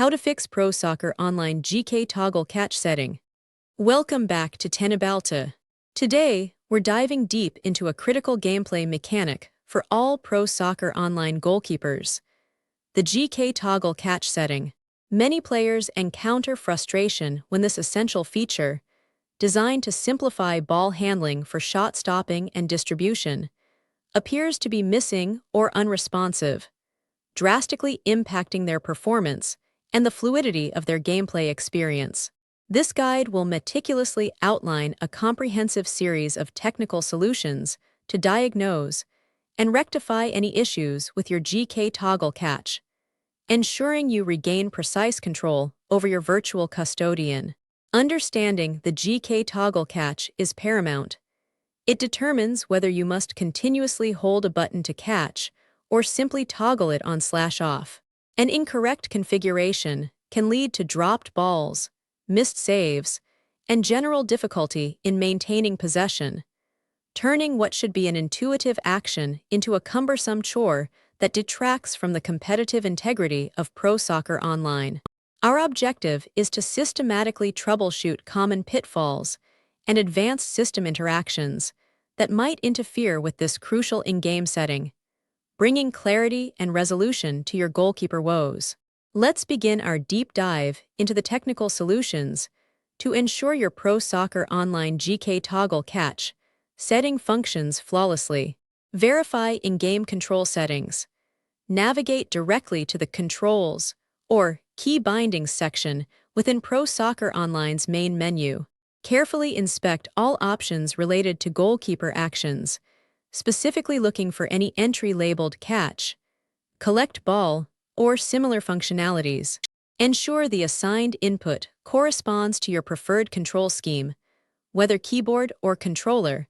How to fix Pro Soccer Online GK toggle catch setting. Welcome back to Teknobalta. Today, we're diving deep into a critical gameplay mechanic for all Pro Soccer Online goalkeepers: the GK toggle catch setting. Many players encounter frustration when this essential feature, designed to simplify ball handling for shot stopping and distribution, appears to be missing or unresponsive, drastically impacting their performance and the fluidity of their gameplay experience. This guide will meticulously outline a comprehensive series of technical solutions to diagnose and rectify any issues with your GK toggle catch, ensuring you regain precise control over your virtual custodian. Understanding the GK toggle catch is paramount. It determines whether you must continuously hold a button to catch or simply toggle it on/off. An incorrect configuration can lead to dropped balls, missed saves, and general difficulty in maintaining possession, turning what should be an intuitive action into a cumbersome chore that detracts from the competitive integrity of Pro Soccer Online. Our objective is to systematically troubleshoot common pitfalls and advanced system interactions that might interfere with this crucial in-game setting, bringing clarity and resolution to your goalkeeper woes. Let's begin our deep dive into the technical solutions to ensure your Pro Soccer Online GK toggle catch setting functions flawlessly. Verify in-game control settings. Navigate directly to the Controls or Key Bindings section within Pro Soccer Online's main menu. Carefully inspect all options related to goalkeeper actions, specifically looking for any entry labeled catch, collect ball, or similar functionalities. Ensure the assigned input corresponds to your preferred control scheme, whether keyboard or controller,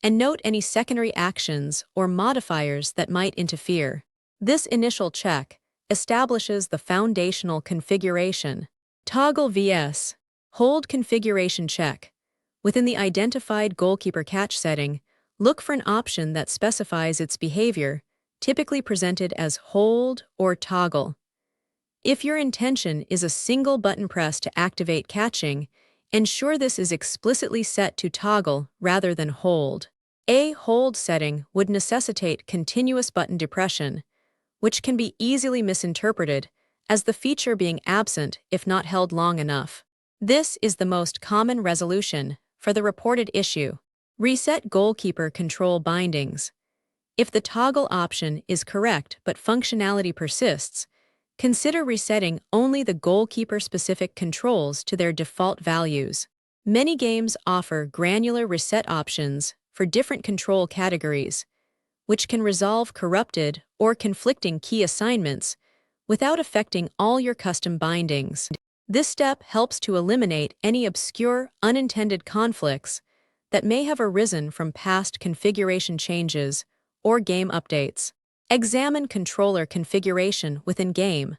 and note any secondary actions or modifiers that might interfere. This initial check establishes the foundational configuration. Toggle vs. Hold configuration check. Within the identified goalkeeper catch setting, look for an option that specifies its behavior, typically presented as hold or toggle. If your intention is a single button press to activate catching, ensure this is explicitly set to toggle rather than hold. A hold setting would necessitate continuous button depression, which can be easily misinterpreted as the feature being absent if not held long enough. This is the most common resolution for the reported issue. Reset goalkeeper control bindings. If the toggle option is correct but functionality persists, consider resetting only the goalkeeper-specific controls to their default values. Many games offer granular reset options for different control categories, which can resolve corrupted or conflicting key assignments without affecting all your custom bindings. This step helps to eliminate any obscure, unintended conflicts that may have arisen from past configuration changes or game updates. Examine controller configuration within game.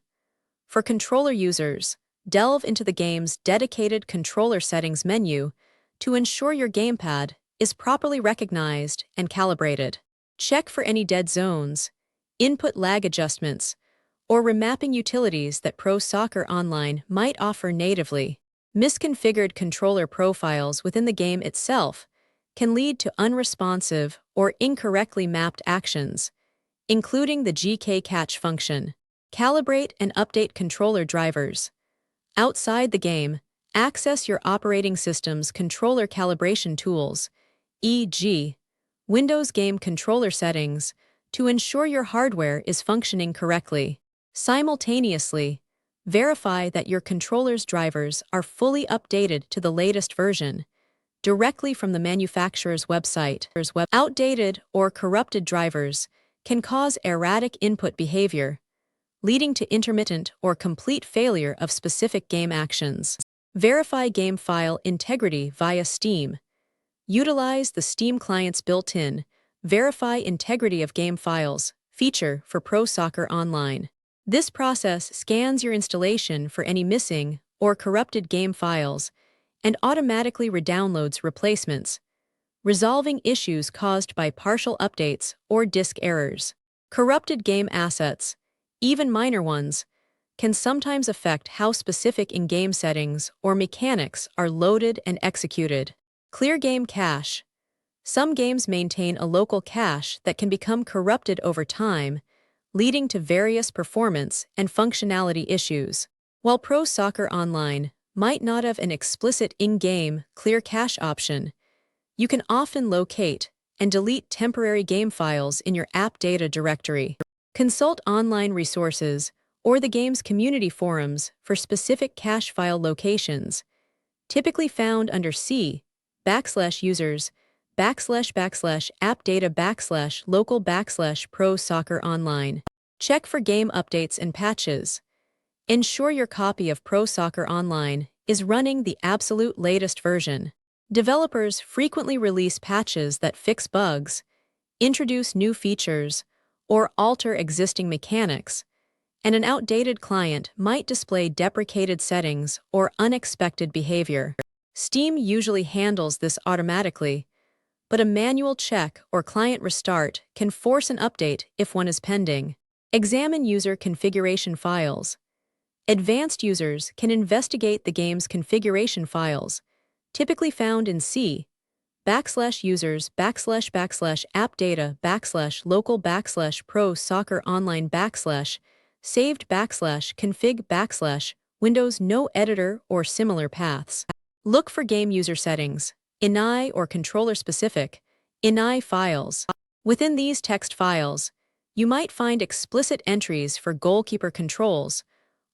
For controller users, delve into the game's dedicated controller settings menu to ensure your gamepad is properly recognized and calibrated. Check for any dead zones, input lag adjustments, or remapping utilities that Pro Soccer Online might offer natively. Misconfigured controller profiles within the game itself can lead to unresponsive or incorrectly mapped actions, including the GK catch function. Calibrate and update controller drivers. Outside the game, access your operating system's controller calibration tools, e.g., Windows Game Controller settings, to ensure your hardware is functioning correctly. Simultaneously, verify that your controller's drivers are fully updated to the latest version, directly from the manufacturer's website. Outdated or corrupted drivers can cause erratic input behavior, leading to intermittent or complete failure of specific game actions. Verify game file integrity via Steam. Utilize the Steam client's built-in Verify Integrity of Game Files feature for Pro Soccer Online. This process scans your installation for any missing or corrupted game files and automatically redownloads replacements, resolving issues caused by partial updates or disk errors. Corrupted game assets, even minor ones, can sometimes affect how specific in-game settings or mechanics are loaded and executed. Clear game cache. Some games maintain a local cache that can become corrupted over time, leading to various performance and functionality issues. While Pro Soccer Online might not have an explicit in-game clear cache option, you can often locate and delete temporary game files in your app data directory. Consult online resources or the game's community forums for specific cache file locations, typically found under C/users /app data /local Pro Soccer Online. Check for game updates and patches. Ensure your copy of Pro Soccer Online is running the absolute latest version. Developers frequently release patches that fix bugs, introduce new features, or alter existing mechanics, and an outdated client might display deprecated settings or unexpected behavior. Steam usually handles this automatically, but a manual check or client restart can force an update if one is pending. Examine user configuration files. Advanced users can investigate the game's configuration files, typically found in C/users /app data /local Pro Soccer Online /saved /config Windows no editor or similar paths. Look for game user settings, INI or controller-specific, INI files. Within these text files, you might find explicit entries for goalkeeper controls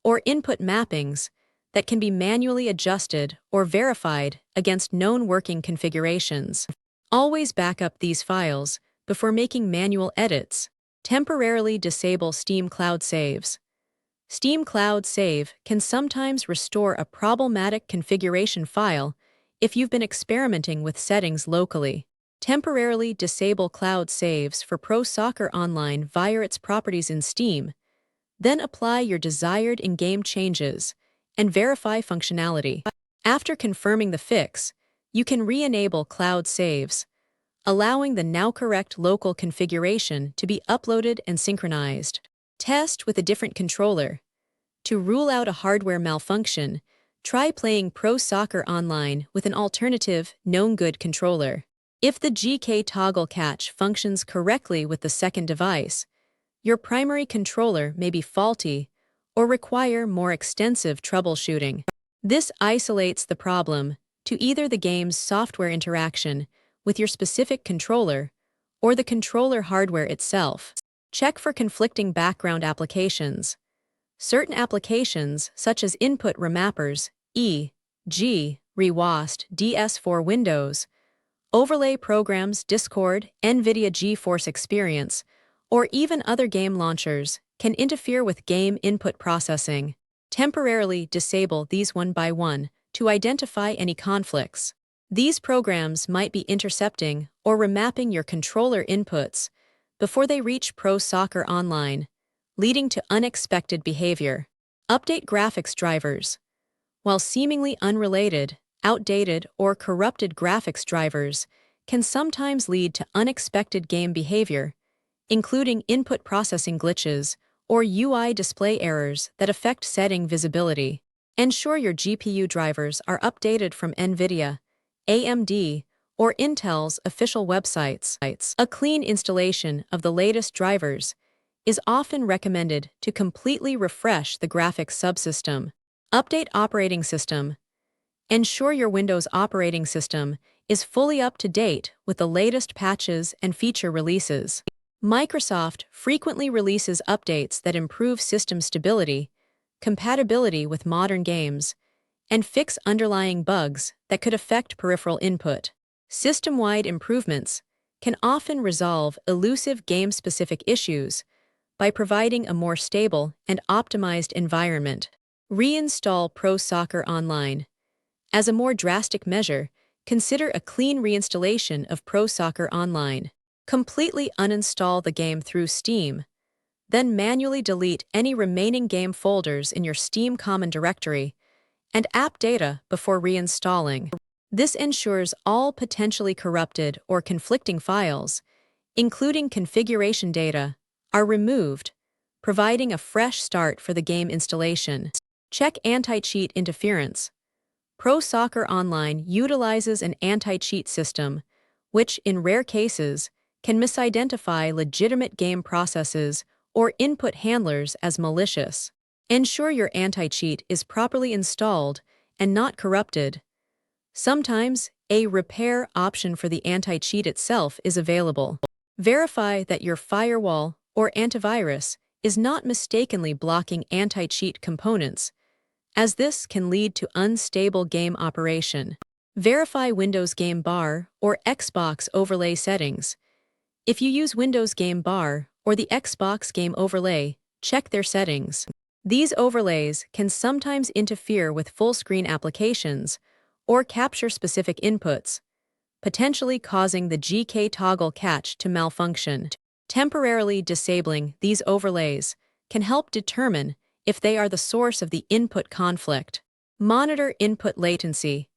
or input mappings that can be manually adjusted or verified against known working configurations. Always back up these files before making manual edits. Temporarily disable Steam Cloud Saves. Steam Cloud Save can sometimes restore a problematic configuration file if you've been experimenting with settings locally. Temporarily disable Cloud Saves for Pro Soccer Online via its properties in Steam, then apply your desired in-game changes and verify functionality. After confirming the fix, you can re-enable Cloud Saves, allowing the now correct local configuration to be uploaded and synchronized. Test with a different controller. To rule out a hardware malfunction, try playing Pro Soccer Online with an alternative, known good controller. If the GK toggle catch functions correctly with the second device, your primary controller may be faulty or require more extensive troubleshooting. This isolates the problem to either the game's software interaction with your specific controller or the controller hardware itself. Check for conflicting background applications. Certain applications, such as input remappers, e.g., Rewast DS for Windows, overlay programs, Discord, NVIDIA GeForce Experience, or even other game launchers, can interfere with game input processing. Temporarily disable these one by one to identify any conflicts. These programs might be intercepting or remapping your controller inputs before they reach Pro Soccer Online, leading to unexpected behavior. Update graphics drivers. While seemingly unrelated, outdated or corrupted graphics drivers can sometimes lead to unexpected game behavior, including input processing glitches or UI display errors that affect setting visibility. Ensure your GPU drivers are updated from NVIDIA, AMD, or Intel's official websites. A clean installation of the latest drivers is often recommended to completely refresh the graphics subsystem. Update operating system. Ensure your Windows operating system is fully up to date with the latest patches and feature releases. Microsoft frequently releases updates that improve system stability, compatibility with modern games, and fix underlying bugs that could affect peripheral input. System-wide improvements can often resolve elusive game-specific issues by providing a more stable and optimized environment. Reinstall Pro Soccer Online. As a more drastic measure, consider a clean reinstallation of Pro Soccer Online. Completely uninstall the game through Steam, then manually delete any remaining game folders in your Steam common directory and app data before reinstalling. This ensures all potentially corrupted or conflicting files, including configuration data, are removed, providing a fresh start for the game installation. Check anti-cheat interference. Pro Soccer Online utilizes an anti-cheat system, which, in rare cases, can misidentify legitimate game processes or input handlers as malicious. Ensure your anti-cheat is properly installed and not corrupted. Sometimes, a repair option for the anti-cheat itself is available. Verify that your firewall or antivirus is not mistakenly blocking anti-cheat components, as this can lead to unstable game operation. Verify Windows Game Bar or Xbox overlay settings. If you use Windows Game Bar or the Xbox Game Overlay, check their settings. These overlays can sometimes interfere with full-screen applications or capture specific inputs, potentially causing the GK toggle catch to malfunction. Temporarily disabling these overlays can help determine if they are the source of the input conflict. Monitor input latency.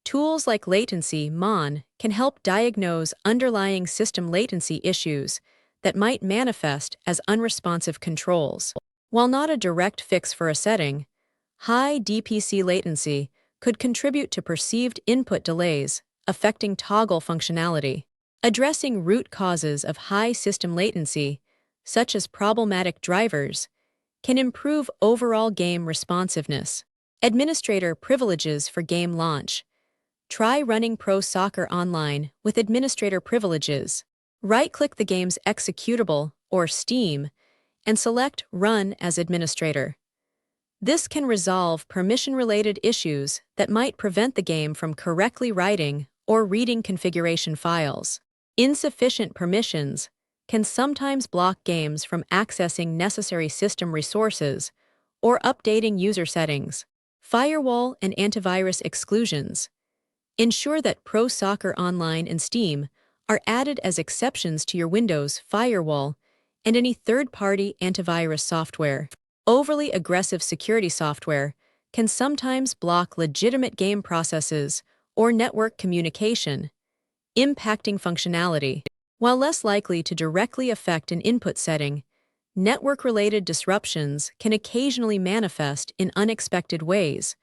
Tools like Latency Mon can help diagnose underlying system latency issues that might manifest as unresponsive controls. While not a direct fix for a setting, high DPC latency could contribute to perceived input delays, affecting toggle functionality. Addressing root causes of high system latency, such as problematic drivers, can improve overall game responsiveness. Administrator privileges for game launch. Try running Pro Soccer Online with administrator privileges. Right-click the game's executable, or Steam, and select Run as Administrator. This can resolve permission-related issues that might prevent the game from correctly writing or reading configuration files. Insufficient permissions can sometimes block games from accessing necessary system resources or updating user settings. Firewall and antivirus exclusions. Ensure that Pro Soccer Online and Steam are added as exceptions to your Windows firewall and any third-party antivirus software. Overly aggressive security software can sometimes block legitimate game processes or network communication, impacting functionality. While less likely to directly affect an input setting, network-related disruptions can occasionally manifest in unexpected ways,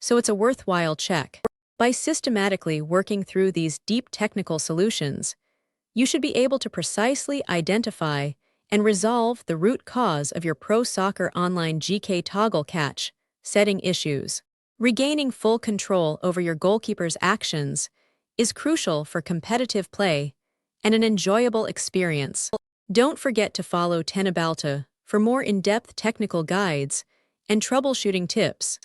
so it's a worthwhile check. By systematically working through these deep technical solutions, you should be able to precisely identify and resolve the root cause of your Pro Soccer Online GK toggle catch setting issues. Regaining full control over your goalkeeper's actions is crucial for competitive play and an enjoyable experience. Don't forget to follow Teknobalta for more in-depth technical guides and troubleshooting tips.